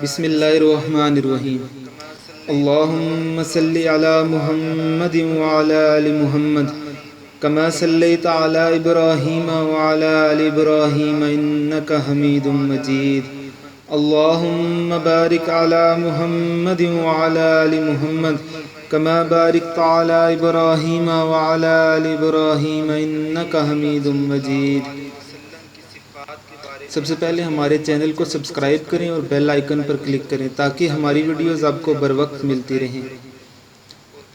بسم اللہ الرحمن الرحیم اللہم صلی علی محمد وعلی آل محمد کما صلیت علی ابراہیم وعلی آل ابراہیم انکا حمید مجید اللہم بارک علی محمد وعلی آل محمد کما بارکت علی ابراہیم وعلی آل ابراہیم انکا حمید مجید۔ سب سے پہلے ہمارے چینل کو سبسکرائب کریں اور بیل آئیکن پر کلک کریں تاکہ ہماری ویڈیوز آپ کو بر وقت ملتی رہیں۔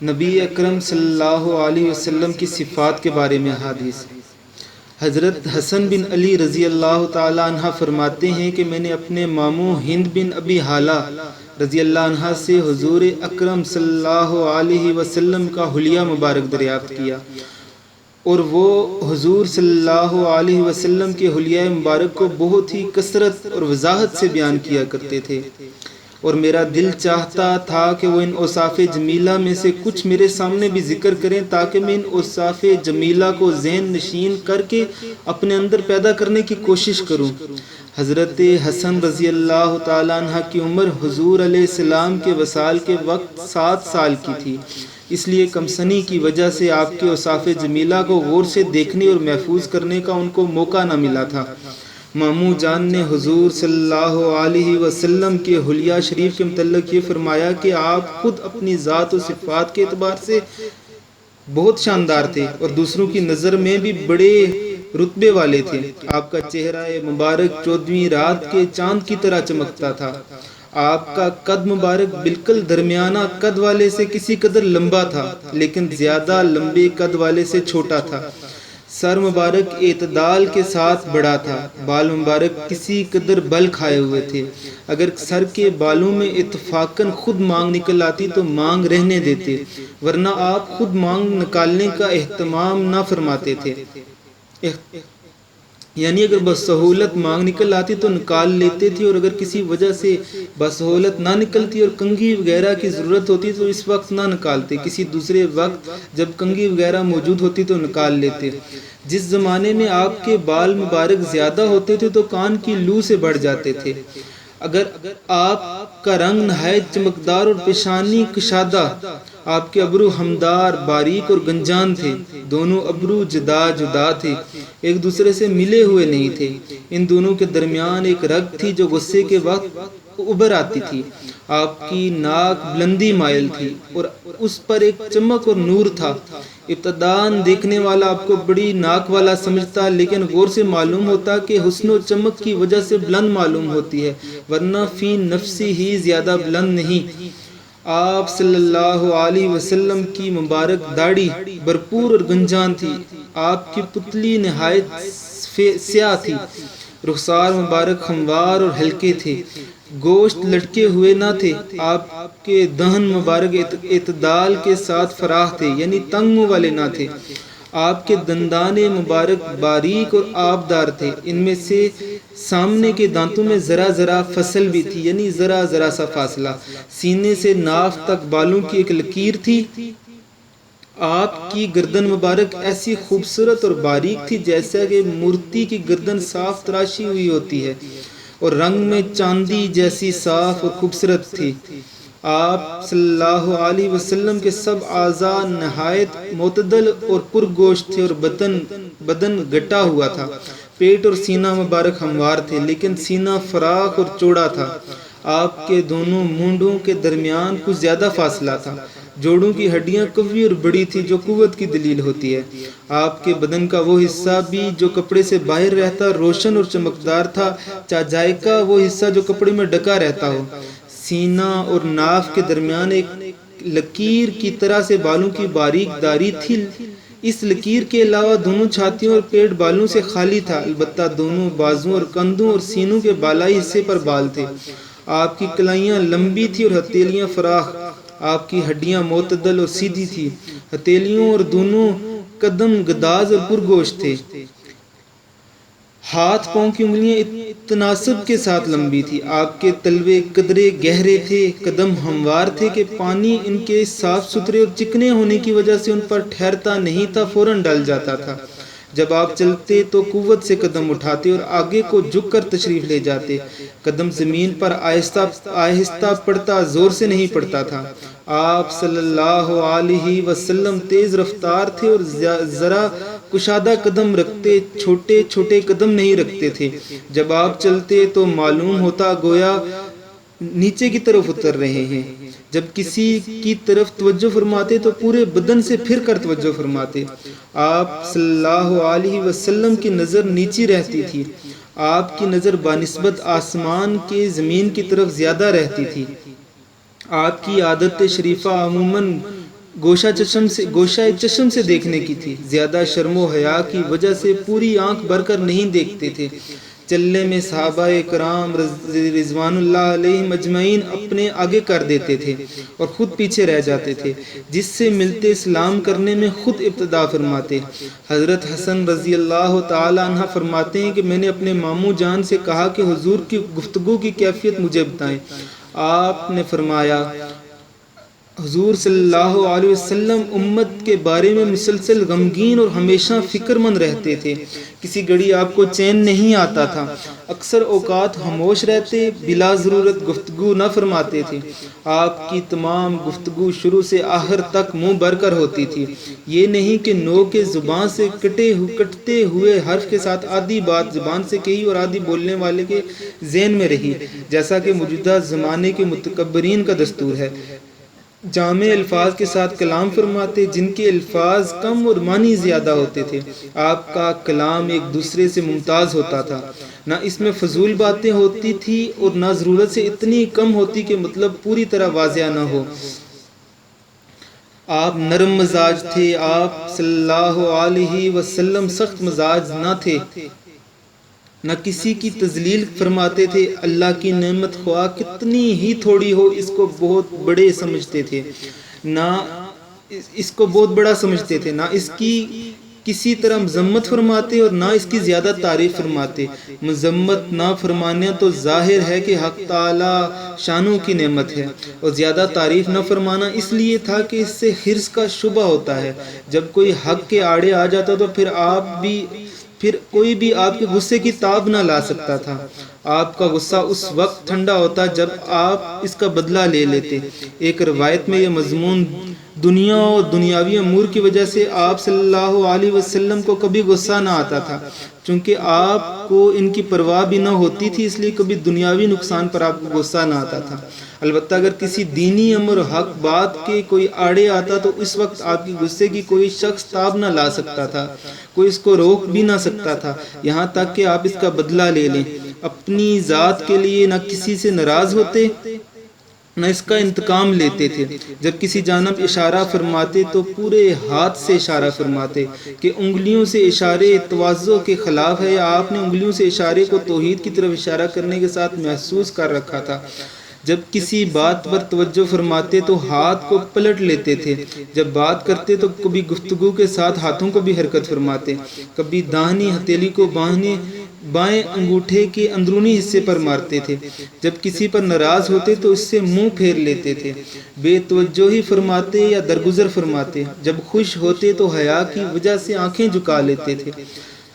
نبی اکرم صلی اللہ علیہ وسلم کی صفات کے بارے میں احادیث۔ حضرت حسن بن علی رضی اللہ تعالی عنہ فرماتے ہیں کہ میں نے اپنے ماموں ہند بن ابی حالہ رضی اللہ عنہ سے حضور اکرم صلی اللہ علیہ وسلم کا حلیہ مبارک دریافت کیا، اور وہ حضور صلی اللہ علیہ وسلم کے حلیہ مبارک کو بہت ہی کثرت اور وضاحت سے بیان کیا کرتے تھے، اور میرا دل چاہتا تھا کہ وہ ان اوصاف جمیلہ میں سے کچھ میرے سامنے بھی ذکر کریں تاکہ میں ان اوصاف جمیلہ کو ذہن نشین کر کے اپنے اندر پیدا کرنے کی کوشش کروں۔ حضرت حسن رضی اللہ تعالیٰ عنہ کی عمر حضور علیہ السلام کے وصال کے وقت 7 سال کی تھی، اس لیے کم سنی کی وجہ سے آپ کے اوصاف جمیلہ کو غور سے دیکھنے اور محفوظ کرنے کا ان کو موقع نہ ملا تھا۔ ماموں جان نے حضور صلی اللہ علیہ وسلم کے حلیہ شریف کے متعلق یہ فرمایا کہ آپ خود اپنی ذات و صفات کے اعتبار سے بہت شاندار تھے اور دوسروں کی نظر میں بھی بڑے رتبے والے تھے۔ آپ کا چہرہ مبارک 14ویں رات کے چاند کی طرح چمکتا تھا۔ آپ کا قد مبارک بالکل درمیانہ قد والے سے کسی قدر لمبا تھا، لیکن زیادہ لمبے قد والے سے چھوٹا تھا۔ سر مبارک اعتدال کے ساتھ بڑا تھا۔ بال مبارک کسی قدر بل کھائے ہوئے تھے۔ اگر سر کے بالوں میں اتفاقاً خود مانگ نکل آتی تو مانگ رہنے دیتے، ورنہ آپ خود مانگ نکالنے کا اہتمام نہ فرماتے تھے، یعنی اگر بسہولت مانگ نکل آتی تو نکال لیتے تھے، اور اگر کسی وجہ سے بسہولت نہ نکلتی اور کنگھی وغیرہ کی ضرورت ہوتی تو اس وقت نہ نکالتے، کسی دوسرے وقت جب کنگھی وغیرہ موجود ہوتی تو نکال لیتے۔ جس زمانے میں آپ کے بال مبارک زیادہ ہوتے تھے تو کان کی لو سے بڑھ جاتے تھے۔ اگر آپ کا رنگ نہایت چمکدار اور پیشانی کشادہ، آپ کے ابرو ہمدار، باریک اور گنجان تھے۔ دونوں ابرو جدا جدا تھے، ایک دوسرے سے ملے ہوئے نہیں تھے۔ ان دونوں کے درمیان ایک رگ تھی جو غصے کے وقت ابھر آتی تھی۔ آپ کی ناک بلندی مائل تھی اور اس پر ایک چمک اور نور تھا۔ ابتداً دیکھنے والا آپ کو بڑی ناک والا سمجھتا، لیکن غور سے معلوم ہوتا کہ حسن و چمک کی وجہ سے بلند معلوم ہوتی ہے، ورنہ فی نفسی ہی زیادہ بلند نہیں۔ آپ صلی اللہ علیہ وسلم کی مبارک داڑھی بھرپور اور گنجان تھی۔ آپ کی پتلی نہایت سیاہ تھی۔ رخسار مبارک ہموار اور ہلکے تھے، گوشت لٹکے ہوئے نہ تھے۔ آپ کے دہن مبارک اعتدال کے ساتھ فراخ تھے، یعنی تنگ منہ والے نہ تھے۔ آپ کے دندان مبارک باریک اور آبدار تھے، ان میں سے سامنے کے دانتوں میں ذرا ذرا فصل بھی تھی، یعنی ذرا ذرا سا فاصلہ۔ سینے سے ناف تک بالوں کی ایک لکیر تھی۔ آپ کی گردن مبارک ایسی خوبصورت اور باریک تھی جیسا کہ مورتی کی گردن صاف تراشی ہوئی ہوتی ہے، اور رنگ میں چاندی جیسی صاف اور خوبصورت تھی۔ آپ صلی اللہ علیہ وسلم کے سب اعضاء نہایت معتدل اور پرگوشت تھے، اور بدن گٹا ہوا تھا۔ پیٹ اور سینہ مبارک ہموار تھے، لیکن سینہ فراخ اور چوڑا تھا۔ آپ کے دونوں مونڈوں کے درمیان کچھ زیادہ فاصلہ تھا۔ جوڑوں کی ہڈیاں قوی اور بڑی تھی جو قوت کی دلیل ہوتی ہے۔ آپ کے بدن کا وہ حصہ بھی جو کپڑے سے باہر رہتا روشن اور چمکدار تھا، چاجائے کا وہ حصہ جو کپڑے میں ڈھکا رہتا ہو۔ سینہ اور ناف کے درمیان ایک لکیر کی طرح سے بالوں کی باریک داڑھی تھی۔ اس لکیر کے علاوہ دونوں چھاتیوں اور پیٹ بالوں سے خالی تھا، البتہ دونوں بازوں اور کندھوں اور سینوں کے بالائی حصے پر بال تھے۔ آپ کی کلائیاں لمبی تھی اور ہتھیلیاں فراخ۔ آپ کی ہڈیاں معتدل اور سیدھی تھی۔ ہتھیلیوں اور دونوں قدم گداز اور پرگوشت تھے۔ ہاتھ پاؤں کی انگلیاں تناسب کے ساتھ لمبی تھی۔ آپ کے تلوے قدرے گہرے تھے، قدم ہموار تھے کہ پانی ان کے صاف ستھرے اور چکنے ہونے کی وجہ سے ان پر ٹھہرتا نہیں تھا، فوراً ڈل جاتا تھا۔ جب آپ چلتے تو قوت سے قدم اٹھاتے اور آگے کو جھک کر تشریف لے جاتے. قدم زمین پر آہستہ آہستہ پڑتا، زور سے نہیں پڑتا تھا. آپ صلی اللہ علیہ وسلم تیز رفتار تھے اور ذرا کشادہ قدم رکھتے، چھوٹے چھوٹے قدم نہیں رکھتے تھے. جب آپ چلتے تو معلوم ہوتا گویا نیچے کی طرف اتر رہے ہیں. جب کسی کی طرف توجہ فرماتے تو پورے بدن سے پھر کر توجہ فرماتے. آپ صلی اللہ علیہ وسلم کی نظر نیچی رہتی تھی. آپ کی نظر بنسبت آسمان کے زمین کی طرف زیادہ رہتی تھی. آپ کی عادت شریفہ عموماً گوشہ چشم سے دیکھنے کی تھی. زیادہ شرم و حیا کی وجہ سے پوری آنکھ بھر کر نہیں دیکھتے تھے. چلنے میں صحابہ کرام رضوان اللہ علیہم اجمعین اپنے آگے کر دیتے تھے اور خود پیچھے رہ جاتے تھے. جس سے ملتے سلام کرنے میں خود ابتدا فرماتے. حضرت حسن رضی اللہ تعالی عنہ فرماتے ہیں کہ میں نے اپنے ماموں جان سے کہا کہ حضور کی گفتگو کی کیفیت مجھے بتائیں. آپ نے فرمایا حضور صلی اللہ علیہ وسلم امت کے بارے میں مسلسل غمگین اور ہمیشہ فکر مند رہتے تھے. کسی گھڑی آپ کو چین نہیں آتا تھا. اکثر اوقات خاموش رہتے، بلا ضرورت گفتگو نہ فرماتے تھے. آپ کی تمام گفتگو شروع سے آخر تک منہ بھر کر ہوتی تھی. یہ نہیں کہ نو کے زبان سے کٹتے ہوئے حرف کے ساتھ آدھی بات زبان سے کہی اور آدھی بولنے والے کے ذہن میں رہی، جیسا کہ موجودہ زمانے کے متکبرین کا دستور ہے. جامع الفاظ کے ساتھ کلام فرماتے جن کے الفاظ کم اور معنی زیادہ ہوتے تھے. آپ کا کلام ایک دوسرے سے ممتاز ہوتا تھا. نہ اس میں فضول باتیں ہوتی تھی اور نہ ضرورت سے اتنی کم ہوتی کہ مطلب پوری طرح واضح نہ ہو. آپ نرم مزاج تھے. آپ صلی اللہ علیہ وسلم سخت مزاج نہ تھے، نہ کسی کی تذلیل فرماتے تھے. اللہ کی نعمت خواہ کتنی ہی تھوڑی ہو اس کو بہت بڑے سمجھتے تھے، نہ اس کو بہت بڑا سمجھتے تھے. نہ اس کی کسی طرح مذمت فرماتے اور نہ اس کی زیادہ تعریف فرماتے. مذمت نہ فرمانا تو ظاہر ہے کہ حق تعالی شانوں کی نعمت ہے، اور زیادہ تعریف نہ فرمانا اس لیے تھا کہ اس سے حرص کا شبہ ہوتا ہے. جب کوئی حق کے آڑے آ جاتا تو پھر کوئی بھی آپ کے غصے کی تاب نہ لا سکتا تھا. آپ کا غصہ اس وقت ٹھنڈا ہوتا جب آپ اس کا بدلہ لے لیتے. ایک روایت میں یہ مضمون دنیا اور دنیاوی امور کی وجہ سے آپ صلی اللہ علیہ وسلم کو کبھی غصہ نہ آتا تھا. چونکہ آپ کو ان کی پرواہ بھی نہ ہوتی تھی اس لیے کبھی دنیاوی نقصان پر آپ کو غصہ نہ آتا تھا. البتہ اگر کسی دینی امر حق بات کے کوئی آڑے آتا تو اس وقت آپ کی غصے کی کوئی شخص تاب نہ لا سکتا تھا، کوئی اس کو روک بھی نہ سکتا تھا، یہاں تک کہ آپ اس کا بدلہ لے لیں. اپنی ذات کے لیے نہ کسی سے ناراض ہوتے نہ اس کا انتقام لیتے تھے. جب کسی جانب اشارہ فرماتے تو پورے ہاتھ سے اشارہ فرماتے کہ انگلیوں سے اشارے تواضع کے خلاف ہے، یا آپ نے انگلیوں سے اشارے کو توحید کی طرف اشارہ کرنے کے ساتھ محسوس کر رکھا تھا. جب کسی بات پر توجہ فرماتے تو ہاتھ کو پلٹ لیتے تھے. جب بات کرتے تو کبھی گفتگو کے ساتھ ہاتھوں کو بھی حرکت فرماتے، کبھی داہنی ہتھیلی کو بائیں انگوٹھے کے اندرونی حصے پر مارتے تھے. جب کسی پر ناراض ہوتے تو اس سے منہ پھیر لیتے تھے، بے توجہی فرماتے یا درگزر فرماتے. جب خوش ہوتے تو حیا کی وجہ سے آنکھیں جھکا لیتے تھے.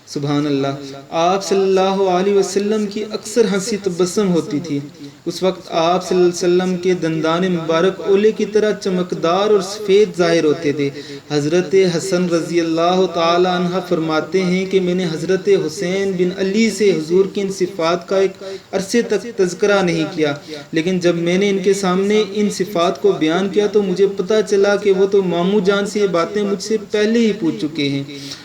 سبحان اللہ. آپ صلی اللہ علیہ وسلم کی اکثر ہنسی تبسم ہوتی تھی. اس وقت آپ صلی اللہ علیہ وسلم کے دندان مبارک اولے کی طرح چمکدار اور سفید ظاہر ہوتے تھے. حضرت حسن رضی اللہ تعالی عنہ فرماتے ہیں کہ میں نے حضرت حسین بن علی سے حضور کی ان صفات کا ایک عرصے تک تذکرہ نہیں کیا، لیکن جب میں نے ان کے سامنے ان صفات کو بیان کیا تو مجھے پتہ چلا کہ وہ تو ماموں جان سے یہ باتیں مجھ سے پہلے ہی پوچھ چکے ہیں،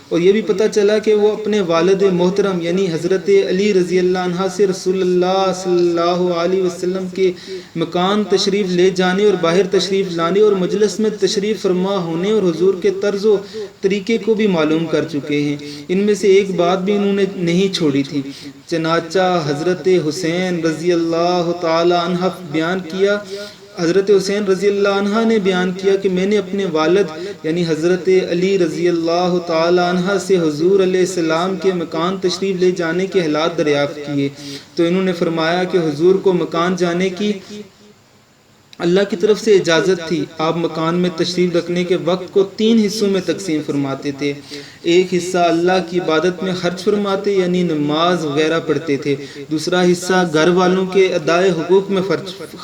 اور یہ بھی پتہ چلا کہ وہ اپنے والد محترم یعنی حضرت علی رضی اللہ عنہ سے رسول اللہ صلی اللہ علیہ وسلم کے مکان تشریف لے جانے اور باہر تشریف لانے اور مجلس میں تشریف فرما ہونے اور حضور کے طرز و طریقے کو بھی معلوم کر چکے ہیں. ان میں سے ایک بات بھی انہوں نے نہیں چھوڑی تھی. چنانچہ حضرت حسین رضی اللہ تعالی عنہ حضرت حسین رضی اللہ عنہ نے بیان کیا کہ میں نے اپنے والد یعنی حضرت علی رضی اللہ تعالی عنہ سے حضور علیہ السلام کے مکان تشریف لے جانے کے حالات دریافت کیے تو انہوں نے فرمایا کہ حضور کو مکان جانے کی اللہ کی طرف سے اجازت تھی۔ آپ مکان میں تشریف رکھنے کے وقت کو 3 حصوں میں تقسیم فرماتے تھے۔ ایک حصہ اللہ کی عبادت میں خرچ فرماتے یعنی نماز وغیرہ پڑھتے تھے، دوسرا حصہ گھر والوں کے ادائے حقوق میں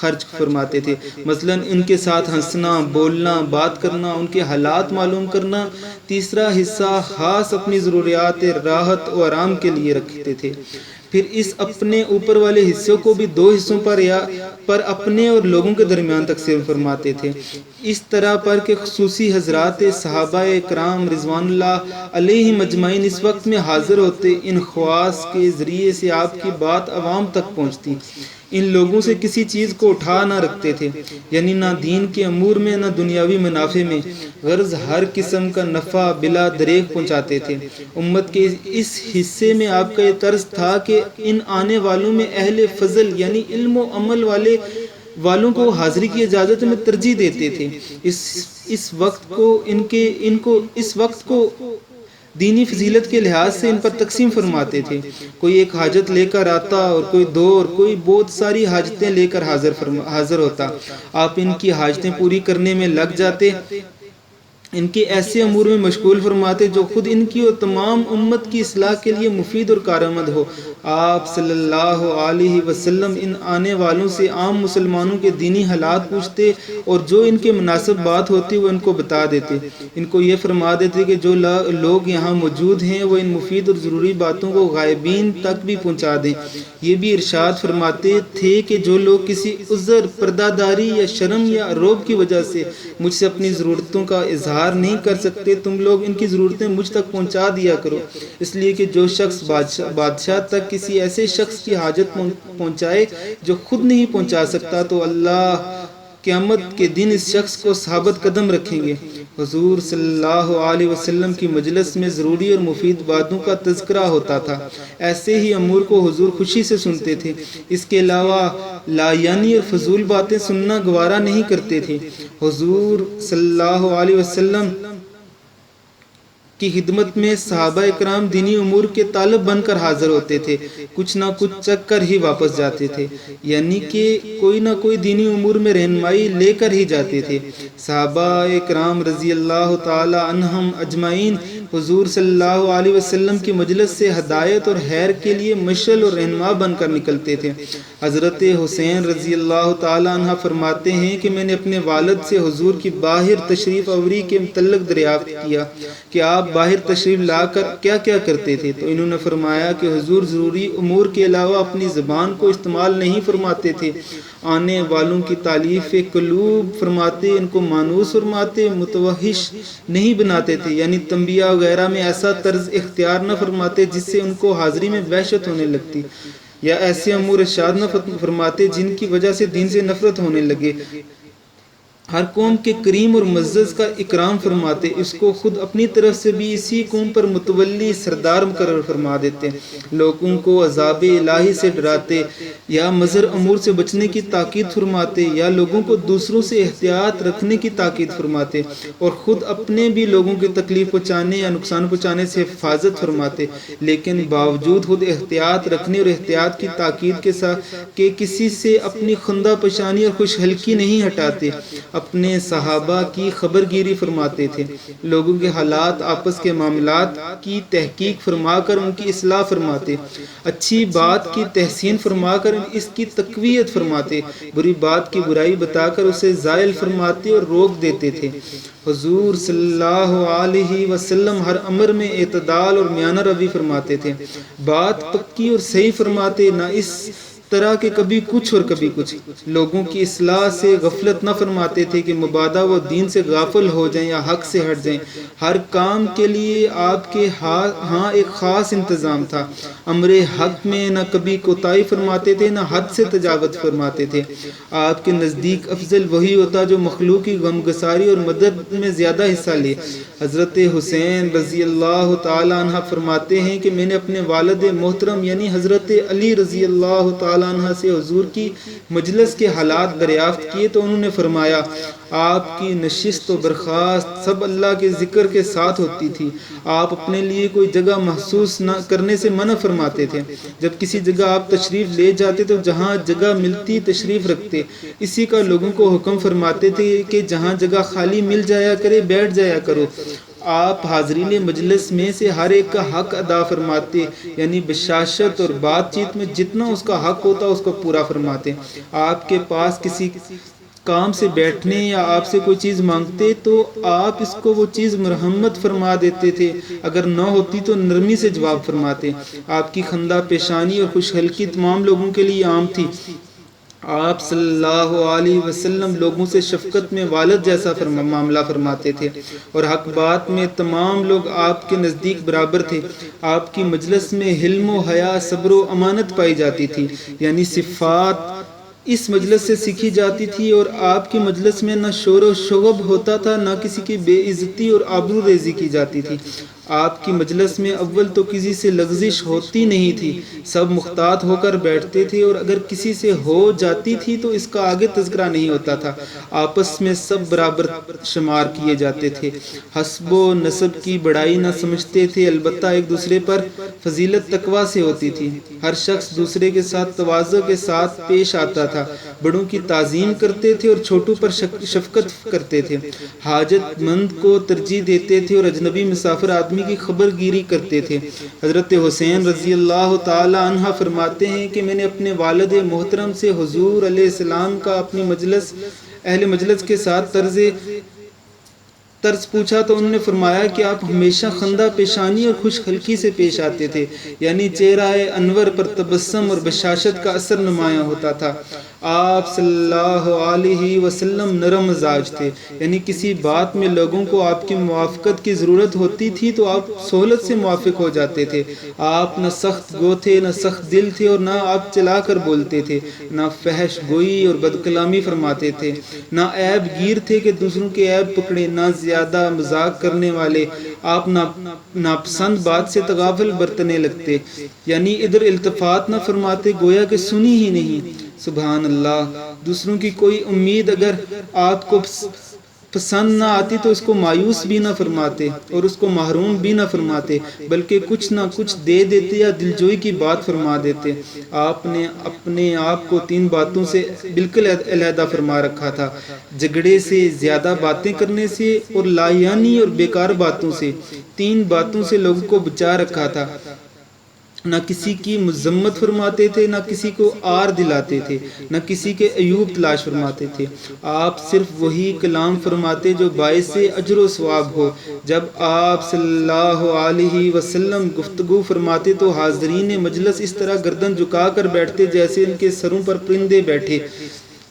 خرچ فرماتے تھے، مثلا ان کے ساتھ ہنسنا، بولنا، بات کرنا، ان کے حالات معلوم کرنا، تیسرا حصہ خاص اپنی ضروریات راحت و آرام کے لیے رکھتے تھے۔ پھر اس اپنے اوپر والے حصوں کو بھی 2 حصوں پر اپنے اور لوگوں کے درمیان تقسیم فرماتے تھے، اس طرح پر کہ خصوصی حضرات صحابہ کرام رضوان اللہ علیہم اجمعین اس وقت میں حاضر ہوتے، ان خواص کے ذریعے سے آپ کی بات عوام تک پہنچتی، ان لوگوں سے کسی چیز کو اٹھا نہ رکھتے تھے، یعنی نہ دین کے امور میں نہ دنیاوی منافع میں، غرض ہر قسم کا نفع بلا دریغ پہنچاتے تھے۔ امت کے اس حصے میں آپ کا یہ طرز تھا کہ ان آنے والوں میں اہل فضل یعنی علم و عمل والوں کو حاضری کی اجازت میں ترجیح دیتے تھے، اس وقت کو دینی فضیلت کے لحاظ سے ان پر تقسیم فرماتے تھے۔ کوئی ایک حاجت لے کر آتا اور کوئی 2 اور کوئی بہت ساری حاجتیں لے کر حاضر ہوتا، آپ ان کی حاجتیں پوری کرنے میں لگ جاتے، ان کے ایسے امور میں مشغول فرماتے جو خود ان کی اور تمام امت کی اصلاح کے لیے مفید اور کارآمد ہو۔ آپ صلی اللہ علیہ وسلم ان آنے والوں سے عام مسلمانوں کے دینی حالات پوچھتے اور جو ان کے مناسب بات ہوتی وہ ان کو بتا دیتے، ان کو یہ فرما دیتے کہ جو لوگ یہاں موجود ہیں وہ ان مفید اور ضروری باتوں کو غائبین تک بھی پہنچا دیں۔ یہ بھی ارشاد فرماتے تھے کہ جو لوگ کسی عذر، پردہ داری یا شرم یا رعب کی وجہ سے مجھ سے اپنی ضرورتوں کا اظہار نہیں کر سکتے، تم لوگ ان کی ضرورتیں مجھ تک پہنچا دیا کرو، اس لیے کہ جو شخص بادشاہ تک کسی ایسے شخص کی حاجت پہنچائے جو خود نہیں پہنچا سکتا تو اللہ قیامت کے دن اس شخص کو ثابت قدم رکھیں گے۔ حضور صلی اللہ علیہ وسلم کی مجلس میں ضروری اور مفید باتوں کا تذکرہ ہوتا تھا، ایسے ہی امور کو حضور خوشی سے سنتے تھے، اس کے علاوہ لایعنی اور فضول باتیں سننا گوارا نہیں کرتے تھے۔ حضور صلی اللہ علیہ وسلم کی خدمت میں صحابہ اکرام دینی امور کے طالب بن کر حاضر ہوتے تھے، کچھ نہ کچھ چکھ کر ہی واپس جاتے تھے، یعنی کہ کوئی نہ کوئی دینی امور میں رہنمائی لے کر ہی جاتے تھے۔ صحابہ اکرام رضی اللہ تعالی عنہم اجمعین حضور صلی اللہ علیہ وسلم کی مجلس سے ہدایت اور خیر کے لیے مشعل اور رہنما بن کر نکلتے تھے۔ حضرت حسین رضی اللہ تعالی عنہ فرماتے ہیں کہ میں نے اپنے والد سے حضور کی باہر تشریف آوری کے متعلق دریافت کیا کہ آپ باہر تشریف لا کر کیا کیا کرتے تھے، تو انہوں نے فرمایا کہ حضور ضروری امور کے علاوہ اپنی زبان کو استعمال نہیں فرماتے تھے، آنے والوں کی تعلیف قلوب فرماتے، ان کو مانوس فرماتے، متوحش نہیں بناتے تھے، یعنی تنبیہ وغیرہ میں ایسا طرز اختیار نہ فرماتے جس سے ان کو حاضری میں وحشت ہونے لگتی، یا ایسے امور ارشاد نہ فرماتے جن کی وجہ سے دین سے نفرت ہونے لگے۔ ہر قوم کے کریم اور معزز کا اکرام فرماتے، اس کو خود اپنی طرف سے بھی اسی قوم پر متولی سردار مقرر فرما دیتے، لوگوں کو عذاب الہی سے ڈراتے یا مضر امور سے بچنے کی تاکید فرماتے یا لوگوں کو دوسروں سے احتیاط رکھنے کی تاکید فرماتے، اور خود اپنے بھی لوگوں کی تکلیف پہنچانے یا نقصان پہنچانے سے حفاظت فرماتے، لیکن باوجود خود احتیاط رکھنے اور احتیاط کی تاکید کے ساتھ کہ کسی سے اپنی خندہ پشانی اور خوش حلقی نہیں ہٹاتے، اپنے صحابہ کی خبر گیری فرماتے تھے، لوگوں کے حالات آپس کے معاملات کی تحقیق فرما کر ان کی اصلاح فرماتے، اچھی بات کی تحسین فرما کر اس کی تقویت فرماتے، بری بات کی برائی بتا کر اسے زائل فرماتے اور روک دیتے تھے۔ حضور صلی اللہ علیہ وسلم ہر امر میں اعتدال اور میانہ روی فرماتے تھے، بات پکی اور صحیح فرماتے، نہ اس طرح کہ کبھی کچھ اور کبھی کچھ، لوگوں کی اصلاح سے غفلت نہ فرماتے تھے کہ مبادا وہ دین سے غافل ہو جائیں یا حق سے ہٹ جائیں، ہر کام کے لیے آپ کے ہاں ایک خاص انتظام تھا، امر حق میں نہ کبھی کوتاہی فرماتے تھے نہ حد سے تجاوز فرماتے تھے۔ آپ کے نزدیک افضل وہی ہوتا جو مخلوق کی غمگساری اور مدد میں زیادہ حصہ لے۔ حضرت حسین رضی اللہ تعالی عنہ فرماتے ہیں کہ میں نے اپنے والد محترم یعنی حضرت علی رضی اللہ تعالی تعالیٰ عنہ سے حضور کی مجلس کے حالات دریافت کیے تو انہوں نے فرمایا آپ کی نشست و برخاست سب اللہ کے ذکر کے ساتھ ہوتی تھی. آپ اپنے لیے کوئی جگہ محسوس نہ کرنے سے منع فرماتے تھے. جب کسی جگہ آپ تشریف لے جاتے تو جہاں جگہ ملتی تشریف رکھتے. اسی کا لوگوں کو حکم فرماتے تھے کہ جہاں جگہ خالی مل جایا کرے بیٹھ جایا کرو. آپ حاضرین مجلس میں سے ہر ایک کا حق ادا فرماتے، یعنی بشاشت اور بات چیت میں جتنا اس کا حق ہوتا اس کو پورا فرماتے. آپ کے پاس کسی کام سے بیٹھنے یا آپ سے کوئی چیز مانگتے تو آپ اس کو وہ چیز مرحمت فرما دیتے تھے، اگر نہ ہوتی تو نرمی سے جواب فرماتے. آپ کی خندہ پیشانی اور خوش حلقی تمام لوگوں کے لیے عام تھی. آپ صلی اللہ علیہ وسلم لوگوں سے شفقت میں والد جیسا معاملہ فرماتے تھے اور حق بات میں تمام لوگ آپ کے نزدیک برابر تھے. آپ کی مجلس میں حلم و حیا، صبر و امانت پائی جاتی تھی، یعنی صفات اس مجلس سے سیکھی جاتی تھی. اور آپ کی مجلس میں نہ شور و شغب ہوتا تھا، نہ کسی کی بے عزتی اور آبرو ریزی کی جاتی تھی. آپ کی مجلس میں اول تو کسی سے لغزش ہوتی نہیں تھی، سب محتاط ہو کر بیٹھتے تھے، اور اگر کسی سے ہو جاتی تھی تو اس کا آگے تذکرہ نہیں ہوتا تھا. آپس میں سب برابر شمار کیے جاتے تھے، حسب و نسب کی بڑائی نہ سمجھتے تھے، البتہ ایک دوسرے پر فضیلت تقویٰ سے ہوتی تھی. ہر شخص دوسرے کے ساتھ تواضع کے ساتھ پیش آتا تھا، بڑوں کی تعظیم کرتے تھے اور چھوٹوں پر شفقت کرتے تھے، حاجت مند کو ترجیح دیتے تھے اور اجنبی مسافر آدمی کی خبر گیری کرتے تھے. حضرت حسین رضی اللہ تعالی عنہ فرماتے ہیں کہ میں نے اپنے والد محترم سے حضور علیہ السلام کا اپنی مجلس اہل مجلس کے ساتھ طرز پوچھا تو انہوں نے فرمایا کہ آپ ہمیشہ خندہ پیشانی اور خوش خلقی سے پیش آتے تھے، یعنی چہرہ انور پر تبسم اور بشاشت کا اثر نمایاں ہوتا تھا. آپ صلی اللہ علیہ وسلم نرم مزاج تھے، یعنی کسی بات میں لوگوں کو آپ کی موافقت کی ضرورت ہوتی تھی تو آپ سہولت سے موافق ہو جاتے تھے. آپ نہ سخت گو تھے نہ سخت دل تھے اور نہ آپ چلا کر بولتے تھے، نہ فحش گوئی اور بد کلامی فرماتے تھے، نہ عیب گیر تھے کہ دوسروں کے عیب پکڑے، نہ زیادہ مذاق کرنے والے. آپ ناپسند بات سے تغافل برتنے لگتے، یعنی ادھر التفات نہ فرماتے گویا کہ سنی ہی نہیں. سبحان اللہ. دوسروں کی کوئی امید اگر آپ کو پسند نہ آتی تو اس کو مایوس بھی نہ فرماتے اور اس کو محروم بھی نہ فرماتے، بلکہ کچھ نہ کچھ دے دیتے یا دلجوئی کی بات فرما دیتے. آپ نے اپنے آپ کو 3 باتوں سے بالکل علیحدہ فرما رکھا تھا، جھگڑے سے، زیادہ باتیں کرنے سے اور لایانی اور بیکار باتوں سے. 3 باتوں سے لوگوں کو بچا رکھا تھا. نہ کسی کی مذمت فرماتے تھے، نہ کسی کو آر دلاتے تھے، نہ کسی کے عیوب تلاش فرماتے تھے. آپ صرف وہی کلام فرماتے جو باعث اجر و ثواب ہو. جب آپ صلی اللہ علیہ وسلم گفتگو فرماتے تو حاضرین مجلس اس طرح گردن جھکا کر بیٹھتے جیسے ان کے سروں پر پرندے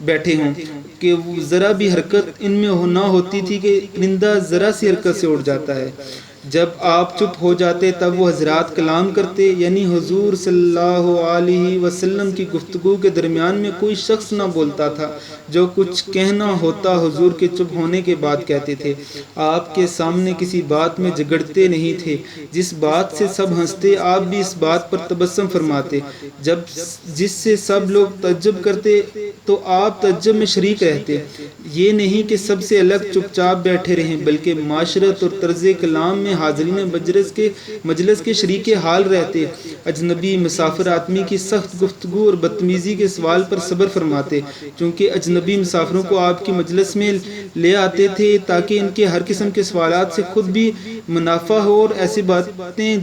بیٹھے ہوں، کہ ذرا بھی حرکت ان میں نہ ہوتی تھی کہ پرندہ ذرا سی حرکت سے اڑ جاتا ہے. جب آپ چپ ہو جاتے تب وہ حضرات کلام کرتے، یعنی حضور صلی اللہ علیہ وسلم کی گفتگو کے درمیان میں کوئی شخص نہ بولتا تھا. جو کچھ کہنا ہوتا حضور کے چپ ہونے کے بعد کہتے تھے. آپ کے سامنے کسی بات میں جھگڑتے نہیں تھے. جس بات سے سب ہنستے آپ بھی اس بات پر تبسم فرماتے. جس سے سب لوگ تعجب کرتے تو آپ تعجب میں شریک رہتے. یہ نہیں کہ سب سے الگ چپ چاپ بیٹھے رہیں، بلکہ معاشرت اور طرز کلام میں حاضرین مجلس کے شریک حال رہتے. اجنبی مسافر آدمی کی سخت گفتگو اور بدتمیزی کے سوال پر صبر فرماتے، چونکہ اجنبی مسافروں کو آپ کی مجلس میں لے آتے تھے تاکہ ان کے ہر قسم کے سوالات سے خود بھی منافع ہو اور ایسی باتیں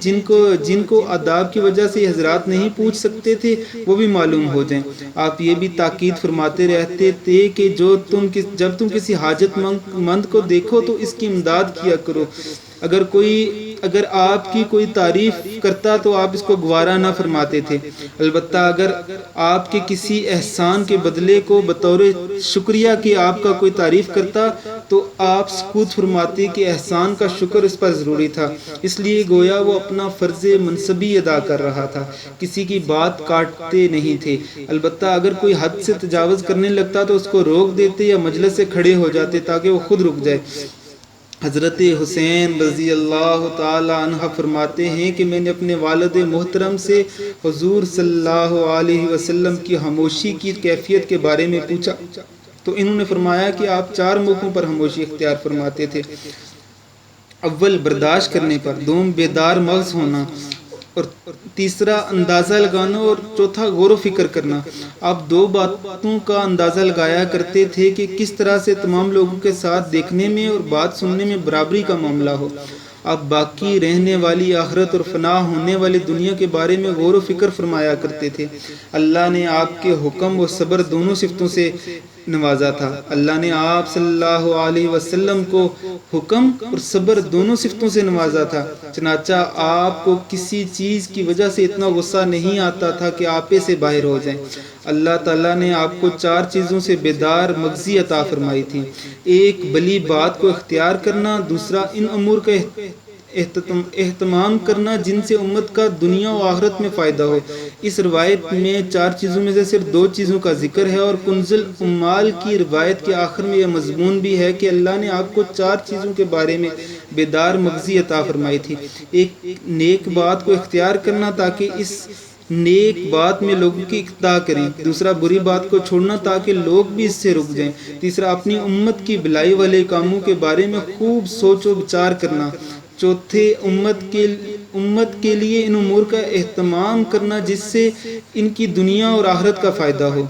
جن کو آداب کی وجہ سے حضرات نہیں پوچھ سکتے تھے وہ بھی معلوم ہو جائیں. آپ یہ بھی تاکید فرماتے رہتے تھے کہ جب تم کسی حاجت مند کو دیکھو تو اس کی امداد کیا کرو. اگر آپ کی کوئی تعریف کرتا تو آپ اس کو گوارا نہ فرماتے تھے، البتہ اگر آپ کے کسی احسان کے بدلے کو بطور شکریہ کہ آپ کا کوئی تعریف کرتا تو آپ سکوت فرماتے کہ احسان کا شکر اس پر ضروری تھا، اس لیے گویا وہ اپنا فرض منصبی ادا کر رہا تھا، کسی کی بات کاٹتے نہیں تھے. البتہ اگر کوئی حد سے تجاوز کرنے لگتا تو اس کو روک دیتے یا مجلس سے کھڑے ہو جاتے تاکہ وہ خود رک جائے. حضرت حسین رضی اللہ تعالی عنہ فرماتے ہیں کہ میں نے اپنے والد محترم سے حضور صلی اللہ علیہ وسلم کی خاموشی کی کیفیت کے بارے میں پوچھا تو انہوں نے فرمایا کہ آپ 4 موقعوں پر خاموشی اختیار فرماتے تھے. اول برداشت کرنے پر، دوم بیدار مغز ہونا، اور تیسرا اندازہ لگانا، اور چوتھا غور و فکر کرنا. آپ 2 باتوں کا اندازہ لگایا کرتے تھے کہ کس طرح سے تمام لوگوں کے ساتھ دیکھنے میں اور بات سننے میں برابری کا معاملہ ہو. آپ باقی رہنے والی آخرت اور فنا ہونے والی دنیا کے بارے میں غور و فکر فرمایا کرتے تھے. اللہ نے آپ کے حکم و صبر دونوں صفتوں سے نوازا تھا. اللہ نے آپ صلی اللہ علیہ وسلم کو حکم اور صبر دونوں صفتوں سے نوازا تھا. چنانچہ آپ کو کسی چیز کی وجہ سے اتنا غصہ نہیں آتا تھا کہ آپے سے باہر ہو جائیں. اللہ تعالیٰ نے آپ کو 4 چیزوں سے بیدار مغزی عطا فرمائی تھی. ایک، بلی بات کو اختیار کرنا. دوسرا، ان امور کا اہتمام کرنا جن سے امت کا دنیا و آخرت میں فائدہ ہو. اس روایت میں 4 چیزوں میں سے صرف 2 چیزوں کا ذکر ہے، اور کنز الاموال کی روایت کے آخر میں یہ مضمون بھی ہے کہ اللہ نے آپ کو 4 چیزوں کے بارے میں بیدار مغزی عطا فرمائی تھی. ایک، نیک بات کو اختیار کرنا تاکہ اس نیک بات میں لوگوں کی اقتداء کریں. دوسرا، بری بات کو چھوڑنا تاکہ لوگ بھی اس سے رک جائیں. تیسرا، اپنی امت کی بھلائی والے کاموں کے بارے میں خوب سوچ و بچار کرنا. چوتھے، امت کے لیے ان امور کا اہتمام کرنا جس سے ان کی دنیا اور آخرت کا فائدہ ہو.